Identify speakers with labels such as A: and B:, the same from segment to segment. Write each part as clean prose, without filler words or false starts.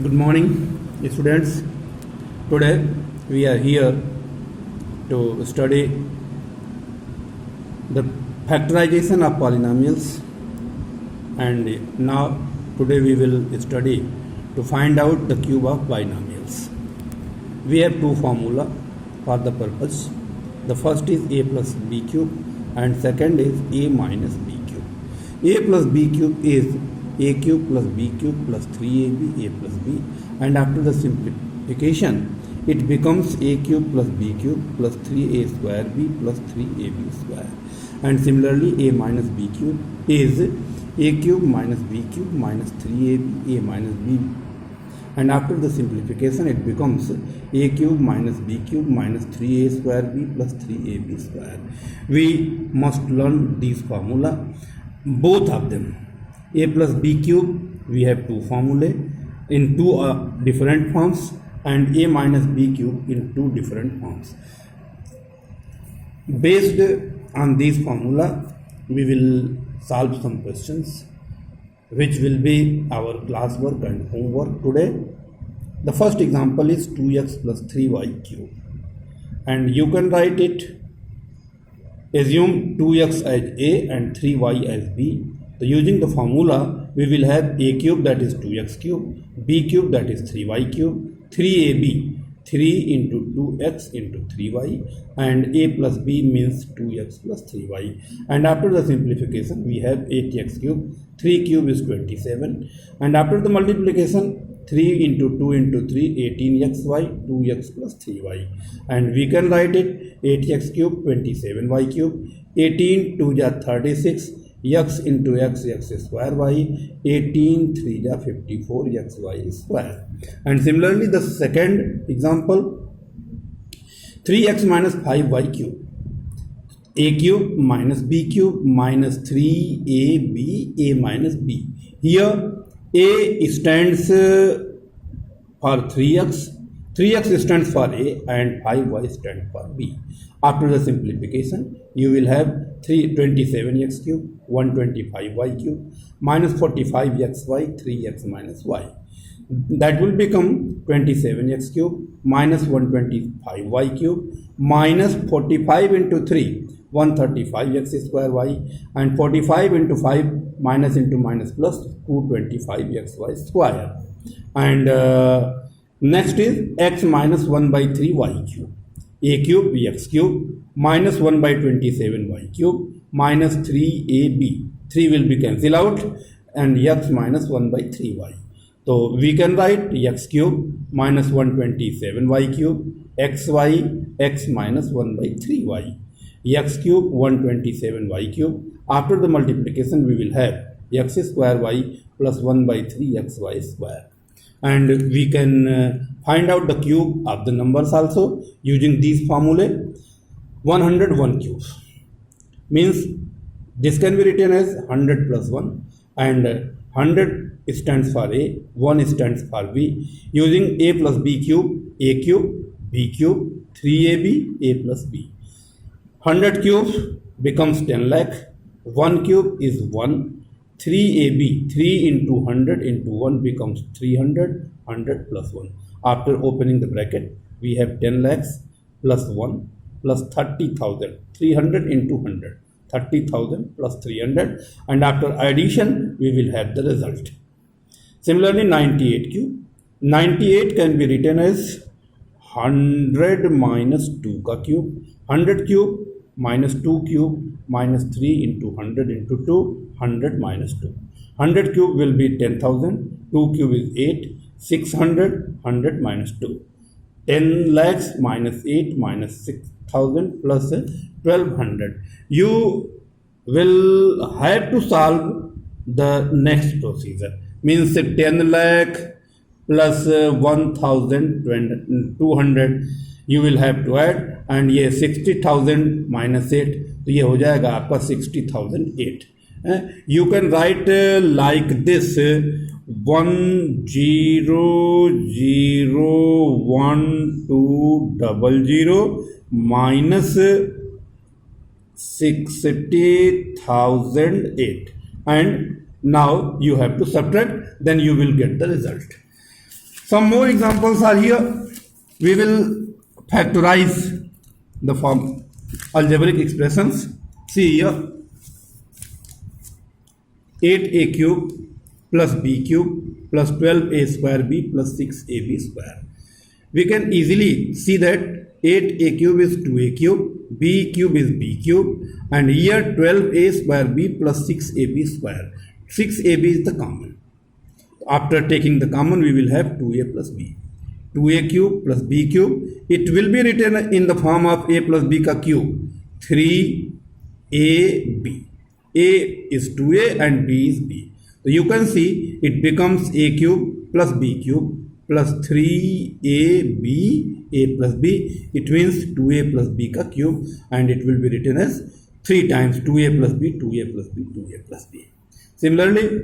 A: Good morning, students. Today we are here to study the factorization of polynomials, and now today we will study to find out the cube of binomials. We have two formula for the purpose. The first is a plus b cube and second is a minus b cube. A plus b cube is a cube plus b cube plus 3ab a plus b, and after the simplification it becomes a cube plus b cube plus 3a square b plus 3ab square. And similarly a minus b cube is a cube minus b cube minus 3ab a minus b, and after the simplification it becomes a cube minus b cube minus 3a square b plus 3ab square. We must learn these formula, both of them. A plus b cube, we have two formulae in two different forms, and a minus b cube in two different forms. Based on these formula, we will solve some questions which will be our classwork and homework today. The first example is 2x plus 3y cube, and you can write it, assume 2x as a and 3y as b. So using the formula, we will have a cube, that is 2x cube, b cube, that is 3y cube, 3ab, 3 into 2x into 3y, and a plus b means 2x plus 3y. And after the simplification, we have 8x cube, 3 cube is 27, and after the multiplication, 3 into 2 into 3, 18xy, 2x plus 3y. And we can write it 8x cube, 27y cube, 18 2 ja 36, x into x square y, 18 3 ja 54 xy square. And similarly the second example, 3x minus 5y cube, a cube minus b cube minus 3ab a minus b. Here a stands for 3x stands for a, and 5y stands for b. After the simplification, you will have 27x cube, 125y cube, minus 45xy, 3x minus y. That will become 27x cube, minus 125y cube, minus 45 into 3, 135x square y, and 45 into 5, minus into minus plus 225xy square. And next is x minus 1 by 3 y cube, a cube x cube, minus 1 by 27 y cube, minus 3ab, 3 will be cancelled out, and x minus 1 by 3y. So we can write x cube minus 127 y cube, xy, x minus 1 by 3y, x cube 127 y cube. After the multiplication, we will have x square y plus 1 by 3 xy square. And we can find out the cube of the numbers also using these formulae. 101 cubes means this can be written as 100 plus 1, and 100 stands for a, 1 stands for b. Using a plus b cube, a cube, b cube, 3ab, a plus b. 100 cubes becomes 10 lakh, 1 cube is 1, 3ab, 3 into 100 into 1 becomes 300, 100 plus 1. After opening the bracket, we have 10 lakhs plus 1 plus 30,000, 300 into 100, 30,000 plus 300, and after addition, we will have the result. Similarly, 98 cube, 98 can be written as 100 minus 2 ka cube, 100 cube minus 2 cube minus 3 into 100 into 2, 100 minus 2. 100 cube will be 10,000, 2 cube is 8, 600, 100 minus 2. 10 lakhs minus 8 minus 6,000 plus 1200. You will have to solve the next procedure. Means 10 lakh plus 1,200 you will have to add, and ये 60,000 minus 8, तो ये हो जाएगा आपका 60,008. You can write like this, 1001200 minus 60,008, and now you have to subtract, then you will get the result. Some more examples are here. We will factorize the form algebraic expressions. See here, 8a cube plus b cube plus 12a square b plus 6ab square. We can easily see that 8a cube is 2a cube, b cube is b cube, and here 12a square b plus 6ab square. 6ab is the common. After taking the common, we will have 2a plus b. 2a cube plus b cube. It will be written in the form of a plus b ka cube. 3ab. A is 2a and b is b. So you can see it becomes a cube plus b cube plus 3ab a plus b. It means 2a plus b ka cube, and it will be written as 3 times 2a plus b, 2a plus b, 2a plus b. Similarly,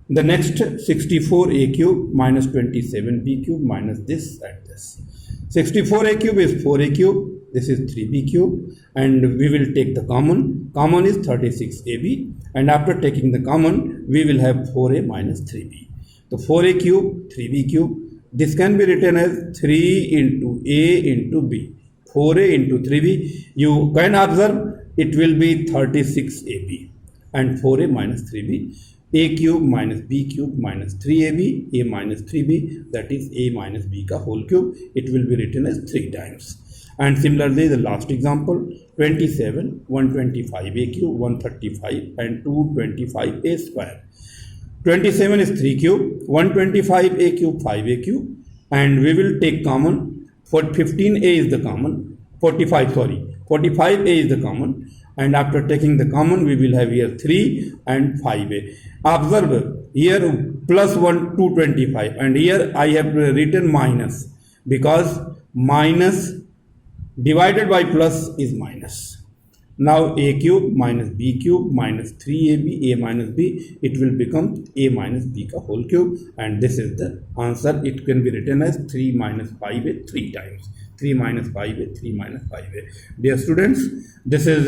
A: the next 64a cube minus 27b cube minus this and this. 64a cube is 4a cube. This is 3b cube, and we will take the common. Common is 36ab, and after taking the common, we will have 4a minus 3b. So 4a cube, 3b cube. This can be written as 3 into a into b. 4a into 3b. You can observe it will be 36ab and 4a minus 3b. A cube minus b cube minus 3ab, a minus 3b, that is a minus b ka whole cube. It will be written as 3 times. And similarly, the last example, 27, 125a cube, 135 and 225a square. 27 is 3 cube, 125a cube, 5a cube, and we will take common. For 15a is the common, 45a is the common, and after taking the common, we will have here 3 and 5a. Observe here plus 1, 225, and here I have written minus, because minus divided by plus is minus. Now a cube minus b cube minus 3ab, a minus b, it will become a minus b ka whole cube, and this is the answer. It can be written as 3 minus 5a 3 times. 3 minus 5a, 3 minus 5a. Dear students, this is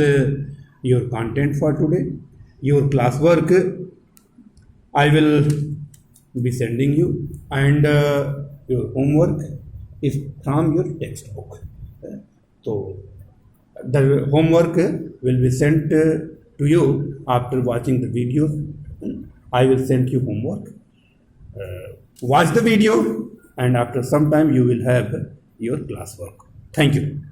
A: your content for today. Your classwork I will be sending you, and your homework is from your textbook. So the homework will be sent to you after watching the video. I will send you homework. Watch the video, and after some time you will have your classwork. Thank you.